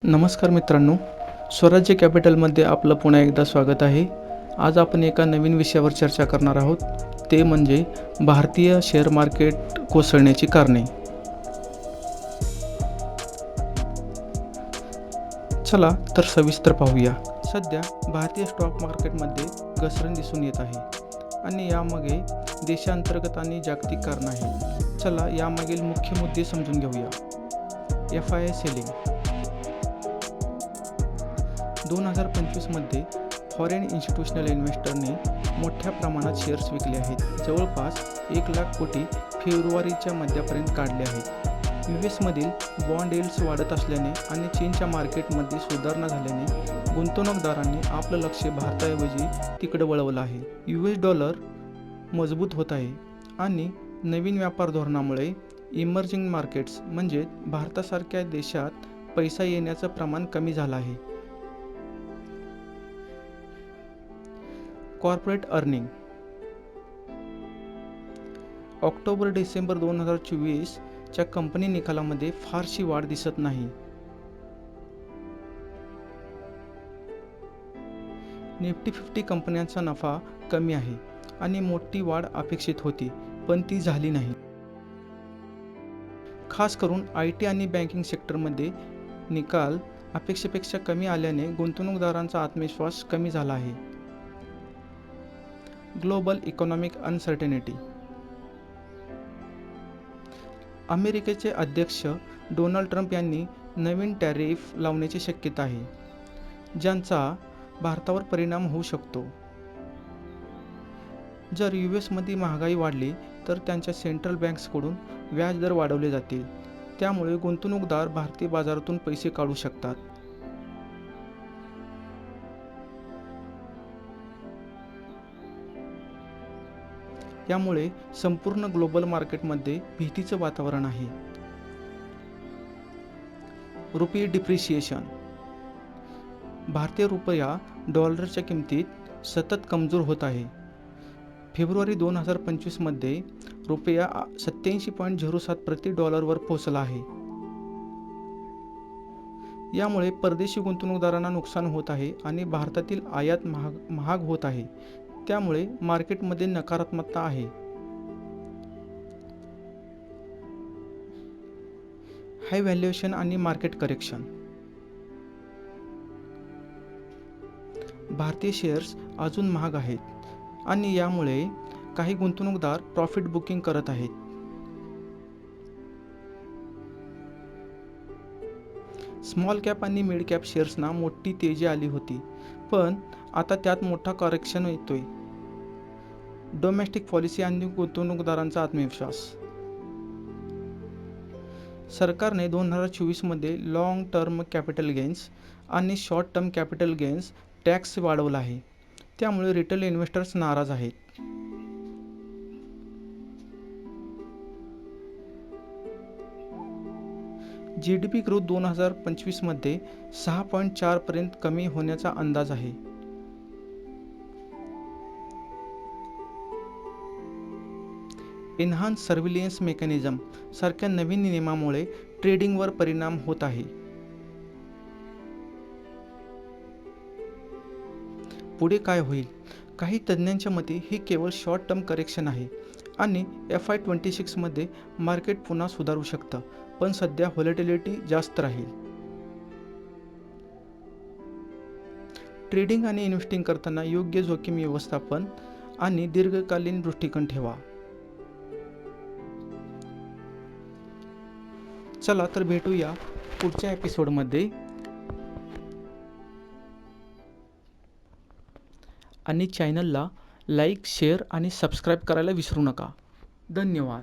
नमस्कार मित्रांनो, स्वराज्य कॅपिटलमध्ये आपलं पुन्हा एकदा स्वागत आहे. आज आपण एका नवीन विषयावर चर्चा करणार आहोत. ते म्हणजे भारतीय शेअर मार्केट कोसळण्याची कारणे. चला तर सविस्तर पाहूया. सध्या भारतीय स्टॉक मार्केटमध्ये घसरण दिसून येत आहे आणि यामागे देशांतर्गत आणि जागतिक कारण आहे. चला यामागील मुख्य मुद्दे समजून घेऊया. FII सेलिंग 2025 मध्ये फॉरेन इन्स्टिट्यूशनल इन्व्हेस्टरने मोठ्या प्रमाणात शेअर्स विकले आहेत. जवळपास 1 लाख कोटी फेब्रुवारीच्या मध्यापर्यंत काढले आहेत. US मधील बॉन्ड यील्ड्स वाढत असल्याने आणि चीनच्या मार्केटमध्ये सुधारणा झाल्याने गुंतवणूकदारांनी आपलं लक्ष भारताऐवजी तिकडे वळवलं आहे. US डॉलर मजबूत होत आहे आणि नवीन व्यापार धोरणामुळे इमर्जिंग मार्केट्स म्हणजे भारतासारख्या देशात पैसा येण्याचं प्रमाण कमी झालं आहे. कॉर्पोरेट अर्निंग ऑक्टोबर-डिसेंबर 2024 च्या कंपनी निकालामध्ये फारशी वाढ दिसत नाही. निफ्टी 50 कंपन्यांचा नफा कमी आहे आणि मोठी वाढ अपेक्षित होती, पण ती झाली नाही. खास करून IT आणि बँकिंग सेक्टरमध्ये निकाल अपेक्षेपेक्षा कमी आल्याने गुंतवणूकदारांचा आत्मविश्वास कमी झाला आहे. ग्लोबल इकॉनॉमिक अनसर्टेनिटी अमेरिकेचे अध्यक्ष डोनाल्ड ट्रम्प यांनी नवीन टॅरिफ लावण्याची शक्यता आहे, ज्यांचा भारतावर परिणाम होऊ शकतो. जर US मध्ये महागाई वाढली तर त्यांच्या सेंट्रल बँक्सकडून व्याजदर वाढवले जातील. त्यामुळे गुंतवणूकदार भारतीय बाजारातून पैसे काढू शकतात. यामुळे संपूर्ण ग्लोबल मार्केटमध्ये भीतीचं वातावरण आहे. रुपी डिप्रिशिएशन भारतीय रुपया डॉलरच्या किमतीत सतत कमजोर होत आहे. फेब्रुवारी 2025 मध्ये रुपया 87.07 प्रति डॉलरवर पोहोचला आहे. यामुळे परदेशी गुंतवणूकदारांना नुकसान होत आहे आणि भारतातील आयात महाग होत आहे. त्यामुळे मार्केटमध्ये नकारात्मकता आहे. हाय व्हॅल्युएशन आणि मार्केट करेक्शन भारतीय शेअर्स अजून महाग आहेत आणि यामुळे काही गुंतवणूकदार प्रॉफिट बुकिंग करत आहेत. स्मॉल कॅप आणि मिड कॅप शेअर्सना मोठी तेजी आली होती, पण आता त्यात मोठा करेक्शन येतोय. डोमेस्टिक पॉलिसी आणि गुंतवणूकदारांचा आत्मविश्वास सरकारने 2024 मध्ये लॉंग टर्म कॅपिटल गेन्स आणि short term capital gains tax वाढवला आहे. त्यामुळे रिटेल इन्व्हेस्टर्स नाराज आहेत. GDP ग्रोथ 2025 मध्ये 6.4 पर्यंत कमी होण्याचा अंदाज आहे. एन्हान्स सर्व्हिलियन्स मेकॅनिझम सारख्या नवीन नियमामुळे ट्रेडिंगवर परिणाम होत आहे. पुढे काय होईल? काही तज्ज्ञांच्या मते ही केवळ शॉर्ट टर्म करेक्शन आहे आणि FY26 मध्ये मार्केट पुन्हा सुधारू शकतं, पण सध्या व्हॉलेटिलिटी जास्त राहील. ट्रेडिंग आणि इन्व्हेस्टिंग करताना योग्य जोखीम व्यवस्थापन आणि दीर्घकालीन दृष्टिकोन ठेवा. चला तर भेटूया पुढच्या एपिसोडमध्ये. आणि चॅनलला लाईक, शेअर आणि सबस्क्राईब करायला विसरू नका. धन्यवाद.